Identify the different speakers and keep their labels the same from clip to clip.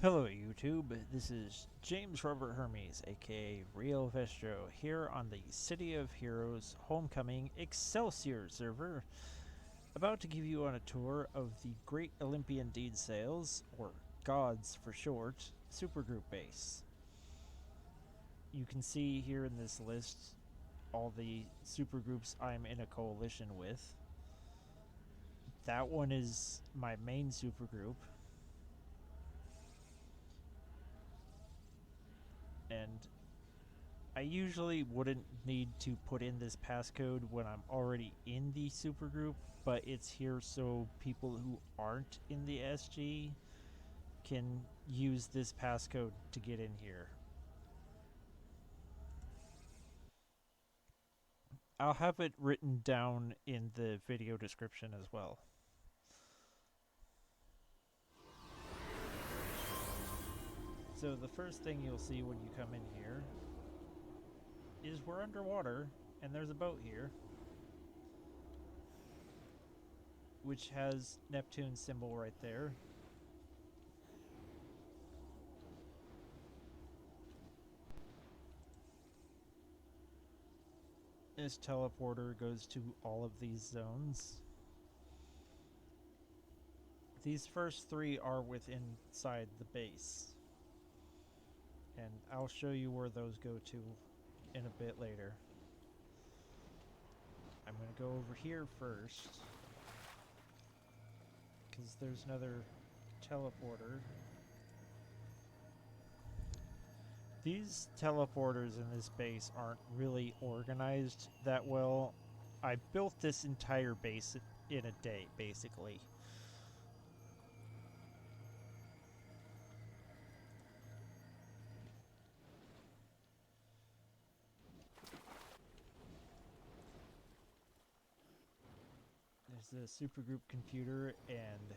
Speaker 1: Hello YouTube, this is James Robert Hermes, aka Rio Vestro, here on the City of Heroes Homecoming Excelsior server, about to give you on a tour of the Great Olympian Deed Sales, or GODS for short, supergroup base. You can see here in this list all the supergroups I'm in a coalition with. That one is my main supergroup. And I usually wouldn't need to put in this passcode when I'm already in the supergroup, but it's here so people who aren't in the SG can use this passcode to get in here. I'll have it written down in the video description as well. So the first thing you'll see when you come in here is we're underwater and there's a boat here, which has Neptune's symbol right there. This teleporter goes to all of these zones. These first three are within inside the base, and I'll show you where those go to in a bit later. I'm going to go over here first, because there's another teleporter. These teleporters in this base aren't really organized that well. I built this entire base in a day, basically. There's a supergroup computer and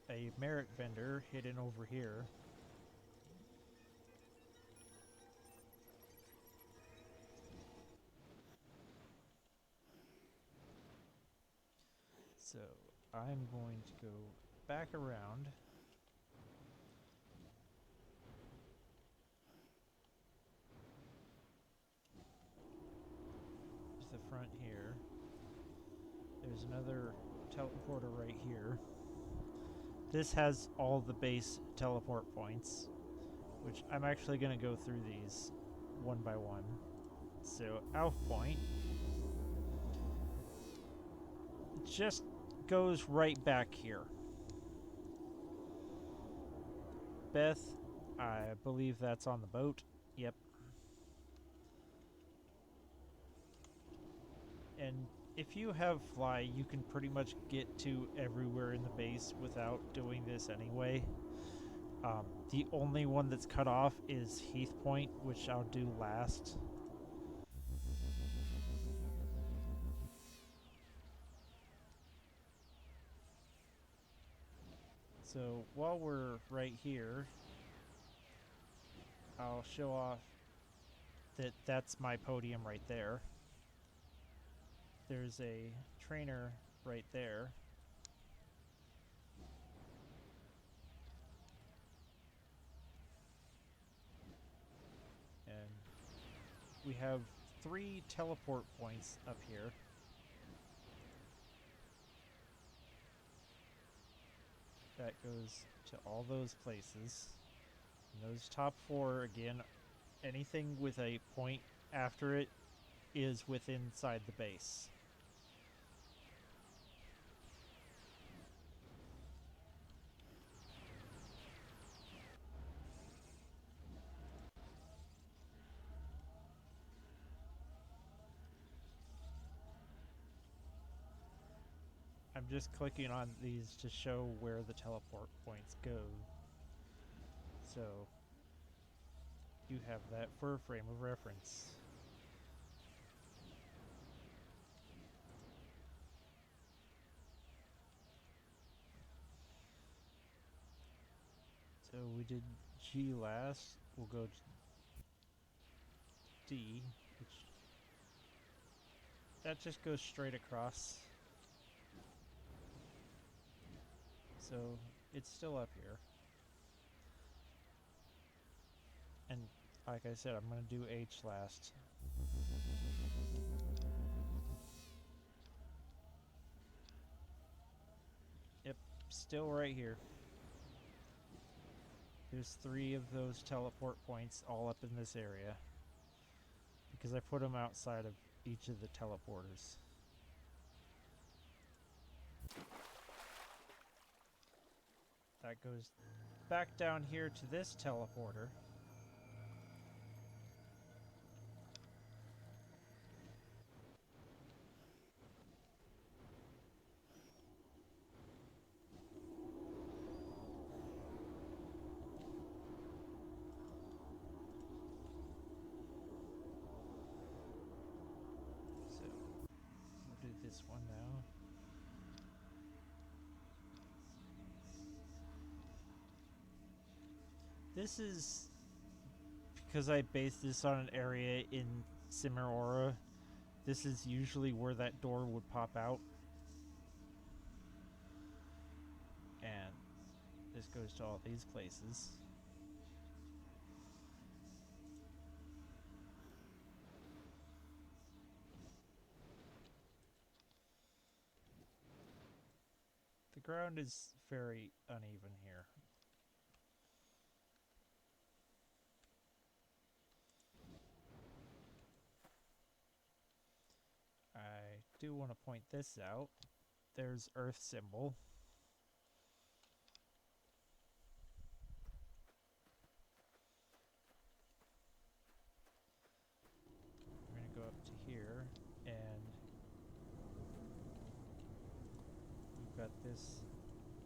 Speaker 1: a merit vendor hidden over here. So I'm going to go back around. To the front here. There's another teleporter right here. This has all the base teleport points, which I'm actually going to go through these one by one. So Alpha Point just goes right back here. Beth, I believe that's on the boat. Yep. And if you have fly, you can pretty much get to everywhere in the base without doing this anyway. The only one that's cut off is Heath Point, which I'll do last. So while we're right here, I'll show off that that's my podium right there. There's a trainer right there. And we have 3 teleport points up here. That goes to all those places. And those top 4, again, anything with a point after it is within inside the base. I'm just clicking on these to show where the teleport points go. So you have that for a frame of reference. So we did G last. We'll go to D, which that just goes straight across. So it's still up here. And like I said, I'm going to do H last. Yep, still right here. There's 3 of those teleport points all up in this area. Because I put them outside of each of the teleporters. That goes back down here to this teleporter. So, we'll do this one now. This is because I based this on an area in Cimarora. This is usually where that door would pop out. And this goes to all these places. The ground is very uneven here. I do want to point this out. There's Earth symbol. I'm going to go up to here, and we've got this,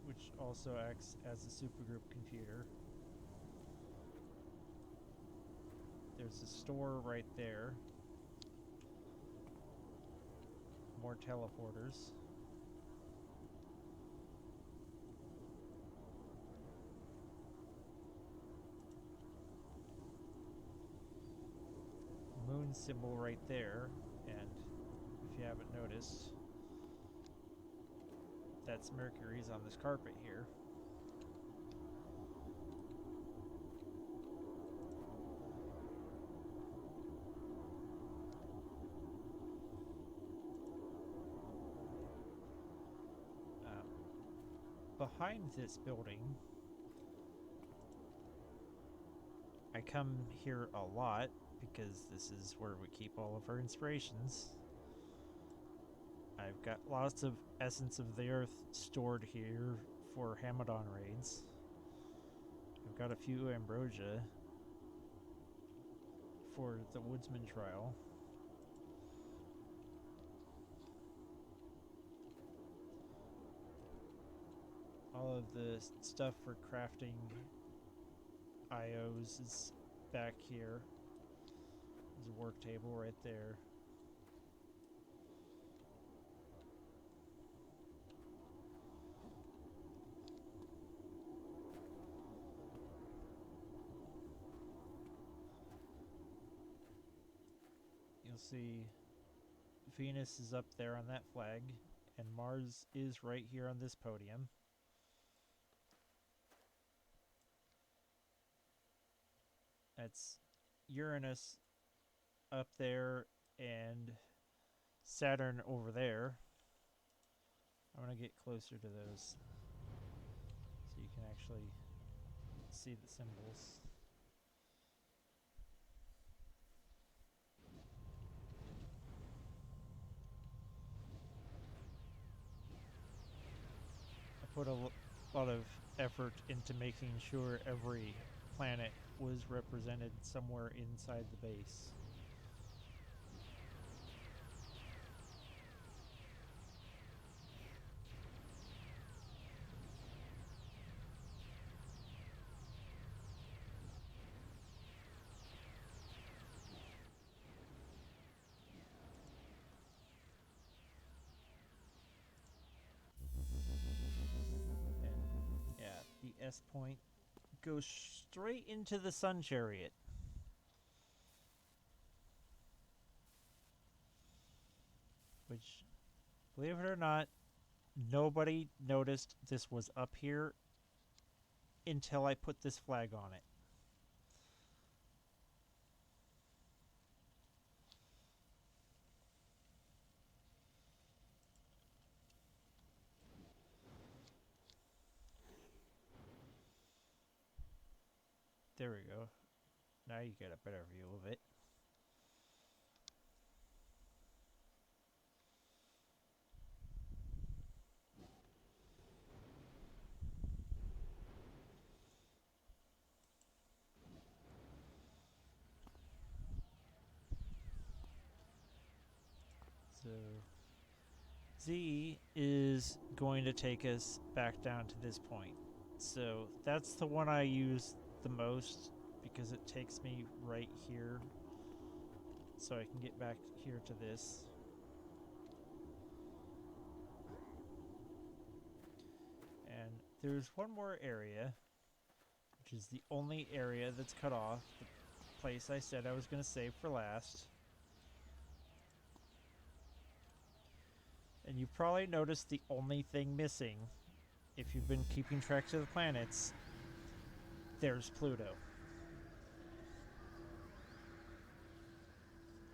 Speaker 1: which also acts as a supergroup computer. There's a store right there. More teleporters. Moon symbol right there, and if you haven't noticed, that's Mercury's on this carpet here. Behind this building, I come here a lot because this is where we keep all of our inspirations. I've got lots of Essence of the Earth stored here for Hamadon raids. I've got a few Ambrosia for the Woodsman trial. All of the stuff for crafting IOs is back here. There's a work table right there. You'll see Venus is up there on that flag, and Mars is right here on this podium. That's Uranus up there and Saturn over there. I'm going to get closer to those so you can actually see the symbols. I put a lot of effort into making sure every planet was represented somewhere inside the base. And yeah, the S point goes straight into the Sun Chariot. Which, believe it or not, nobody noticed this was up here until I put this flag on it. There we go. Now you get a better view of it. So Z is going to take us back down to this point. So that's the one I use the most because it takes me right here. So I can get back here to this. And there's one more area, which is the only area that's cut off. The place I said I was going to save for last. And you probably noticed the only thing missing, if you've been keeping track of the planets, there's Pluto.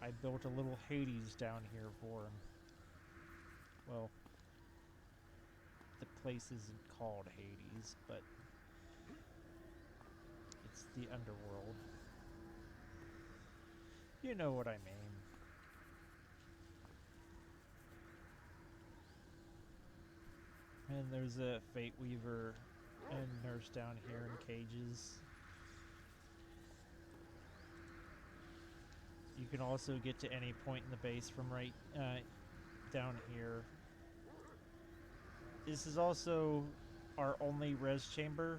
Speaker 1: I built a little Hades down here for him. Well, the place isn't called Hades, but it's the underworld. You know what I mean. And there's a Fate Weaver and Nurse down here in cages. You can also get to any point in the base from right down here. This is also our only res chamber,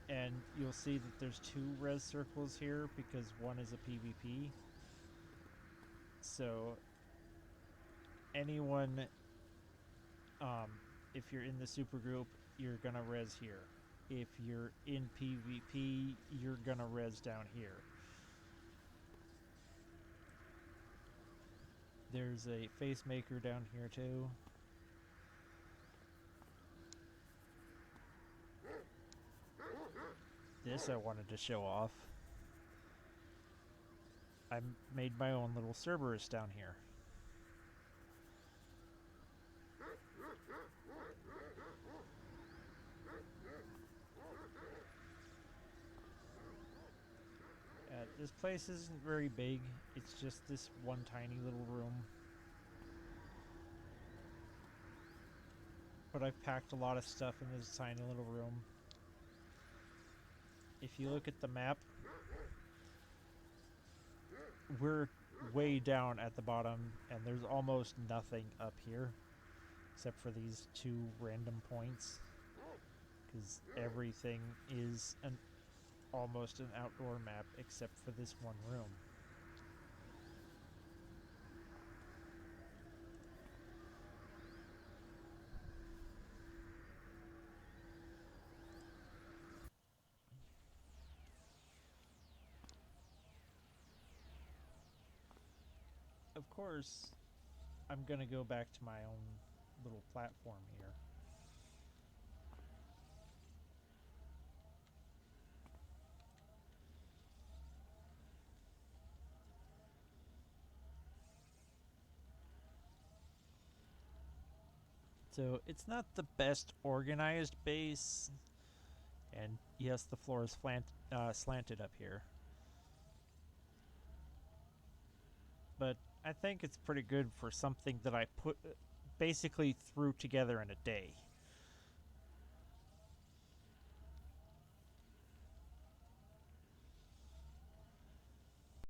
Speaker 1: and you'll see that there's 2 res circles here because one is a PvP. So anyone, if you're in the supergroup, you're gonna res here. If you're in PvP, you're gonna res down here. There's a face maker down here too. This I wanted to show off. I made my own little Cerberus down here. This place isn't very big. It's just this one tiny little room. But I've packed a lot of stuff in this tiny little room. If you look at the map, we're way down at the bottom, and there's almost nothing up here except for these 2 random points, because everything is almost an outdoor map except for this one room. Of course, I'm gonna go back to my own little platform here. So it's not the best organized base, and yes, the floor is slanted up here. But I think it's pretty good for something that I basically threw together in a day.